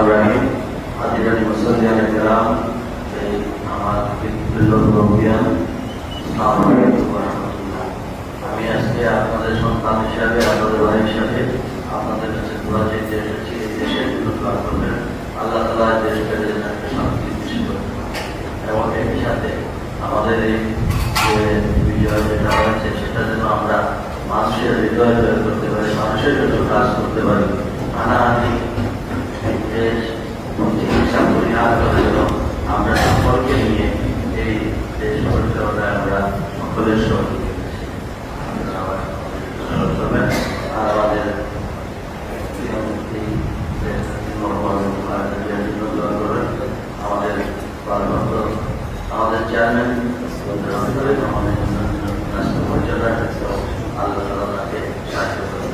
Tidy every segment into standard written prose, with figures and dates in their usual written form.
Bismillahirrahmanirrahim. Hadirin muslimin kiram, আমার বিপ্লবীয়ান আসসালামু আলাইকুম ওয়া রাহমাতুল্লাহ। আমি আজকে আপনাদের সন্তান হিসাবে, আপনাদের ভাই হিসাবে আপনাদের কাছে দোয়া চাইতে এসেছি। এই দেশের জন্য দোয়া করবেন, আল্লাহ তাআলা দেশকে শান্তি সৃষ্টি করবেন এবং একই সাথে আমাদের এই যে বিজয় যেটা হয়েছে সেটা যেন আমরা মানুষের হৃদয় জয় করতে পারি, মানুষের জন্য কাজ করতে পারি। হানাহানি দেশ চিকিৎসা পরিহার করে যেন আমরা সকলকে নিয়ে এই দেশ পরিচালনায় আমরা সকলের সহযোগিতা করবেন। আর আমাদের আমাদের আমাদের চেয়ারম্যান আমাদের রাষ্ট্র পরিচালনা আল্লাহ তাআলা তাকে সাহায্য করবেন।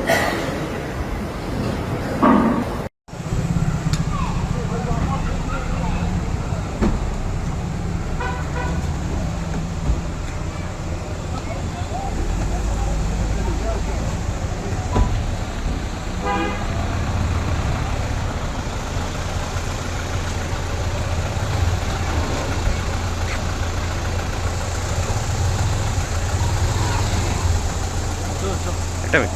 একটা মিনিট।